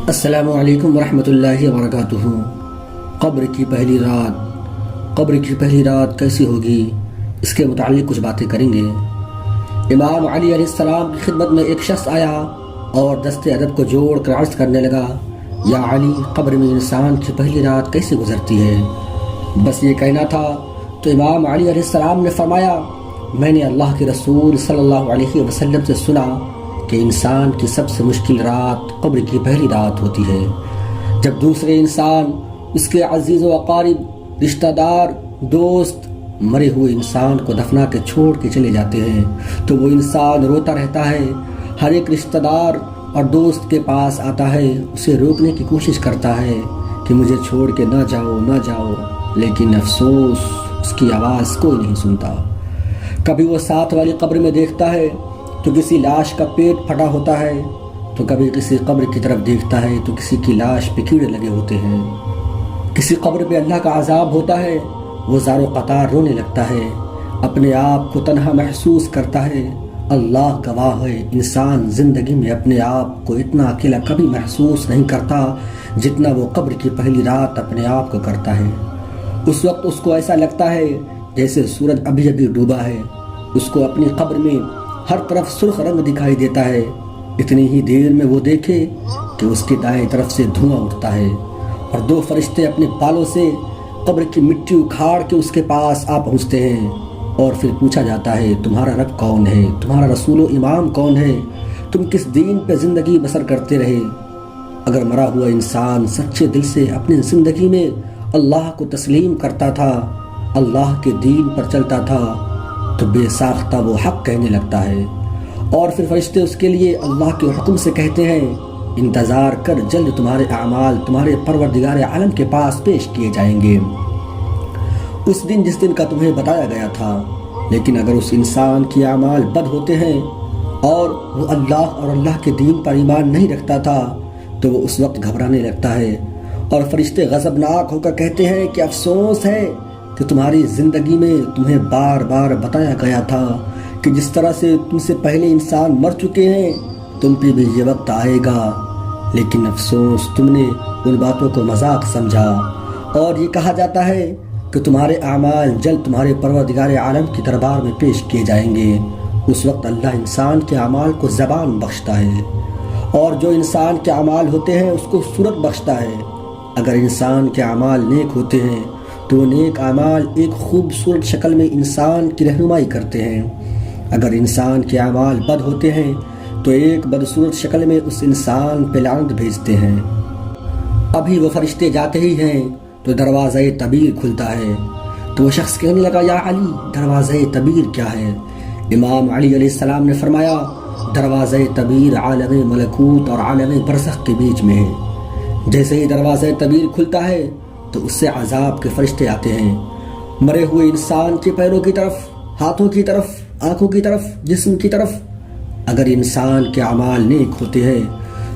السلام علیکم ورحمۃ اللہ وبرکاتہ۔ قبر کی پہلی رات کیسی ہوگی، اس کے متعلق کچھ باتیں کریں گے۔ امام علی علیہ السلام کی خدمت میں ایک شخص آیا اور دست ادب کو جوڑ کر عرض کرنے لگا، یا علی، قبر میں انسان کی پہلی رات کیسے گزرتی ہے؟ بس یہ کہنا تھا تو امام علی علیہ السلام نے فرمایا، میں نے اللہ کے رسول صلی اللہ علیہ وسلم سے سنا کہ انسان کی سب سے مشکل رات قبر کی پہلی رات ہوتی ہے، جب دوسرے انسان، اس کے عزیز و اقارب، رشتہ دار، دوست مرے ہوئے انسان کو دفنا کے چھوڑ کے چلے جاتے ہیں تو وہ انسان روتا رہتا ہے۔ ہر ایک رشتہ دار اور دوست کے پاس آتا ہے، اسے روکنے کی کوشش کرتا ہے کہ مجھے چھوڑ کے نہ جاؤ، لیکن افسوس اس کی آواز کوئی نہیں سنتا۔ کبھی وہ ساتھ والی قبر میں دیکھتا ہے تو کسی لاش کا پیٹ پھٹا ہوتا ہے، تو کبھی کسی قبر کی طرف دیکھتا ہے تو کسی کی لاش پہ کیڑے لگے ہوتے ہیں۔ کسی قبر پہ اللہ کا عذاب ہوتا ہے، وہ زار و قطار رونے لگتا ہے، اپنے آپ کو تنہا محسوس کرتا ہے۔ اللہ گواہ ہے، انسان زندگی میں اپنے آپ کو اتنا اکیلا کبھی محسوس نہیں کرتا جتنا وہ قبر کی پہلی رات اپنے آپ کو کرتا ہے۔ اس وقت اس کو ایسا لگتا ہے جیسے سورج ابھی ڈوبا ہے، اس کو اپنی قبر میں ہر طرف سرخ رنگ دکھائی دیتا ہے۔ اتنی ہی دیر میں وہ دیکھے کہ اس کی دائیں طرف سے دھواں اٹھتا ہے اور دو فرشتے اپنے بالوں سے قبر کی مٹی اکھاڑ کے اس کے پاس آ پہنچتے ہیں، اور پھر پوچھا جاتا ہے، تمہارا رب کون ہے؟ تمہارا رسول و امام کون ہے؟ تم کس دین پہ زندگی بسر کرتے رہے؟ اگر مرا ہوا انسان سچے دل سے اپنی زندگی میں اللہ کو تسلیم کرتا تھا، اللہ کے دین پر چلتا تھا، تو بے ساختہ وہ حق کہنے لگتا ہے، اور پھر فرشتے اس کے لیے اللہ کے حکم سے کہتے ہیں، انتظار کر، جلد تمہارے اعمال تمہارے پروردگار عالم کے پاس پیش کیے جائیں گے، اس دن جس دن کا تمہیں بتایا گیا تھا۔ لیکن اگر اس انسان کی اعمال بد ہوتے ہیں اور وہ اللہ اور اللہ کے دین پر ایمان نہیں رکھتا تھا، تو وہ اس وقت گھبرانے لگتا ہے، اور فرشتے غضبناک ہو کر کہتے ہیں کہ افسوس ہے کہ تمہاری زندگی میں تمہیں بار بار بتایا گیا تھا کہ جس طرح سے تم سے پہلے انسان مر چکے ہیں، تم پہ بھی یہ وقت آئے گا، لیکن افسوس تم نے ان باتوں کو مذاق سمجھا۔ اور یہ کہا جاتا ہے کہ تمہارے اعمال جلد تمہارے پروردگار عالم کی دربار میں پیش کیے جائیں گے۔ اس وقت اللہ انسان کے اعمال کو زبان بخشتا ہے، اور جو انسان کے اعمال ہوتے ہیں اس کو صورت بخشتا ہے۔ اگر انسان کے اعمال نیک ہوتے ہیں تو وہ نیک اعمال ایک خوبصورت شکل میں انسان کی رہنمائی کرتے ہیں، اگر انسان کے اعمال بد ہوتے ہیں تو ایک بدصورت شکل میں اس انسان پہ لعنت بھیجتے ہیں۔ ابھی وہ فرشتے جاتے ہی ہیں تو دروازہ تبیر کھلتا ہے، تو وہ شخص کہنے لگا، یا علی، دروازہ تبیر کیا ہے؟ امام علی علیہ السلام نے فرمایا، دروازہ تبیر عالم ملکوت اور عالم برزخ کے بیچ میں ہے۔ جیسے ہی دروازہ تبیر کھلتا ہے تو اس سے عذاب کے فرشتے آتے ہیں، مرے ہوئے انسان کے پیروں کی طرف، ہاتھوں کی طرف، آنکھوں کی طرف، جسم کی طرف۔ اگر انسان کے اعمال نیک ہوتے ہیں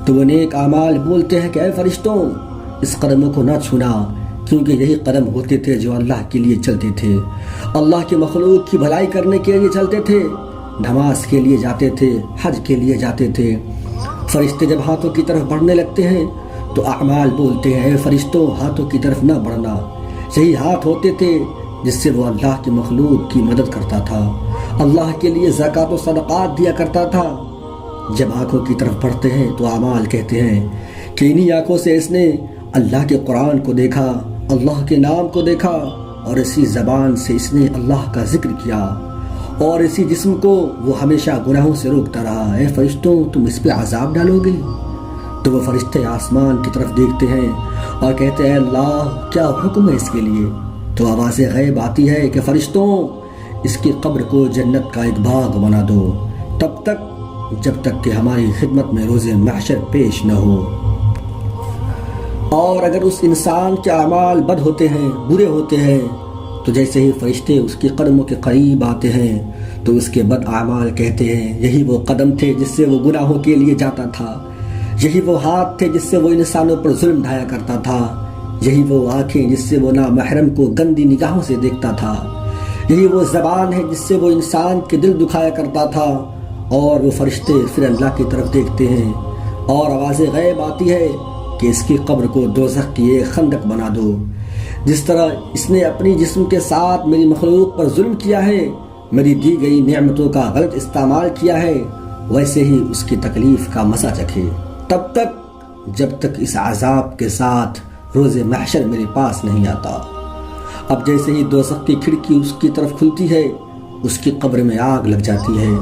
تو وہ نیک اعمال بولتے ہیں کہ اے فرشتوں، اس قدموں کو نہ چھونا، کیونکہ یہی قدم ہوتے تھے جو اللہ کے لیے چلتے تھے، اللہ کے مخلوق کی بھلائی کرنے کے لیے چلتے تھے، نماز کے لیے جاتے تھے، حج کے لیے جاتے تھے۔ فرشتے جب ہاتھوں کی طرف بڑھنے لگتے ہیں تو اعمال بولتے ہیں، اے فرشتوں، ہاتھوں کی طرف نہ بڑھنا، یہی ہاتھ ہوتے تھے جس سے وہ اللہ کی مخلوق کی مدد کرتا تھا، اللہ کے لیے زکوٰۃ و صدقات دیا کرتا تھا۔ جب آنکھوں کی طرف بڑھتے ہیں تو اعمال کہتے ہیں کہ انہی آنکھوں سے اس نے اللہ کے قرآن کو دیکھا، اللہ کے نام کو دیکھا، اور اسی زبان سے اس نے اللہ کا ذکر کیا، اور اسی جسم کو وہ ہمیشہ گناہوں سے روکتا رہا۔ اے فرشتوں، تم اس پہ عذاب ڈالو گے؟ تو وہ فرشتے آسمان کی طرف دیکھتے ہیں اور کہتے ہیں، اللہ، کیا حکم ہے اس کے لیے؟ تو آواز غیب آتی ہے کہ فرشتوں، اس کی قبر کو جنت کا ایک باغ بنا دو، تب تک جب تک کہ ہماری خدمت میں روز محشر پیش نہ ہو۔ اور اگر اس انسان کے اعمال بد ہوتے ہیں، برے ہوتے ہیں، تو جیسے ہی فرشتے اس کے قدموں کے قریب آتے ہیں تو اس کے بد اعمال کہتے ہیں، یہی وہ قدم تھے جس سے وہ گناہوں کے لیے جاتا تھا، یہی وہ ہاتھ تھے جس سے وہ انسانوں پر ظلم ڈھایا کرتا تھا، یہی وہ آنکھیں جس سے وہ نامحرم کو گندی نگاہوں سے دیکھتا تھا، یہی وہ زبان ہے جس سے وہ انسان کے دل دکھایا کرتا تھا۔ اور وہ فرشتے پھر اللہ کی طرف دیکھتے ہیں اور آواز غیب آتی ہے کہ اس کی قبر کو دوزخ کی ایک خندق بنا دو۔ جس طرح اس نے اپنی جسم کے ساتھ میری مخلوق پر ظلم کیا ہے، میری دی گئی نعمتوں کا غلط استعمال کیا ہے، ویسے ہی اس کی تکلیف کا مزہ چکھے، تب تک جب تک اس عذاب کے ساتھ روز محشر میرے پاس نہیں آتا۔ اب جیسے ہی دوزخ کی کھڑکی اس کی طرف کھلتی ہے، اس کی قبر میں آگ لگ جاتی ہے،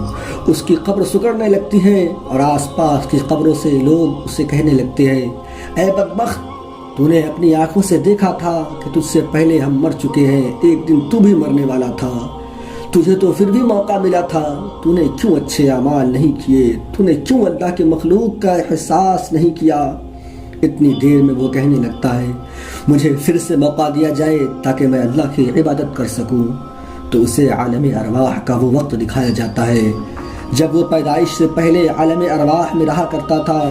اس کی قبر سکڑنے لگتی ہے، اور آس پاس کی قبروں سے لوگ اسے کہنے لگتے ہیں، اے بدبخت، تو نے اپنی آنکھوں سے دیکھا تھا کہ تجھ سے پہلے ہم مر چکے ہیں، ایک دن تو بھی مرنے والا تھا، تجھے تو پھر بھی موقع ملا تھا، تو نے کیوں اچھے اعمال نہیں کیے، تو نے کیوں اللہ کے مخلوق کا احساس نہیں کیا۔ اتنی دیر میں وہ کہنے لگتا ہے، مجھے پھر سے موقع دیا جائے تاکہ میں اللہ کی عبادت کر سکوں، تو اسے عالم ارواح کا وہ وقت دکھایا جاتا ہے جب وہ پیدائش سے پہلے عالم ارواح میں رہا کرتا تھا۔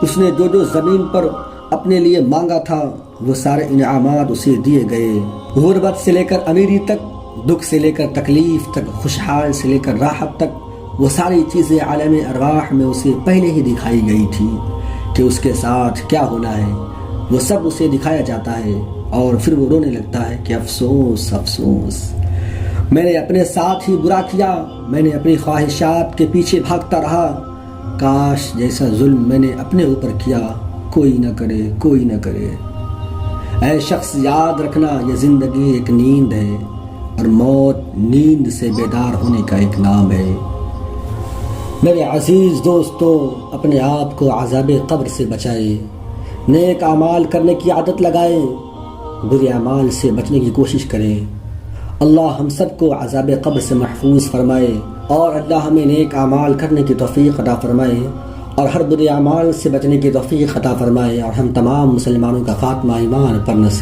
اس نے جو جو زمین پر اپنے لیے مانگا تھا وہ سارے انعامات اسے دیے گئے، غربت سے لے کر امیری تک، دکھ سے لے کر تکلیف تک، خوشحال سے لے کر راحت تک، وہ ساری چیزیں عالم ارواح میں اسے پہلے ہی دکھائی گئی تھی کہ اس کے ساتھ کیا ہونا ہے، وہ سب اسے دکھایا جاتا ہے، اور پھر وہ رونے لگتا ہے کہ افسوس افسوس، میں نے اپنے ساتھ ہی برا کیا، میں نے اپنی خواہشات کے پیچھے بھاگتا رہا، کاش جیسا ظلم میں نے اپنے اوپر کیا کوئی نہ کرے، کوئی نہ کرے۔ اے شخص، یاد رکھنا، یہ زندگی ایک نیند ہے اور موت نیند سے بیدار ہونے کا ایک نام ہے۔ میرے عزیز دوستو، اپنے آپ کو عذاب قبر سے بچائیں، نیک اعمال کرنے کی عادت لگائیں، برے اعمال سے بچنے کی کوشش کریں۔ اللہ ہم سب کو عذاب قبر سے محفوظ فرمائے، اور اللہ ہمیں نیک اعمال کرنے کی توفیق عطا فرمائے، اور ہر برے اعمال سے بچنے کی توفیق عطا فرمائے، اور ہم تمام مسلمانوں کا خاتمہ ایمان پر نصیب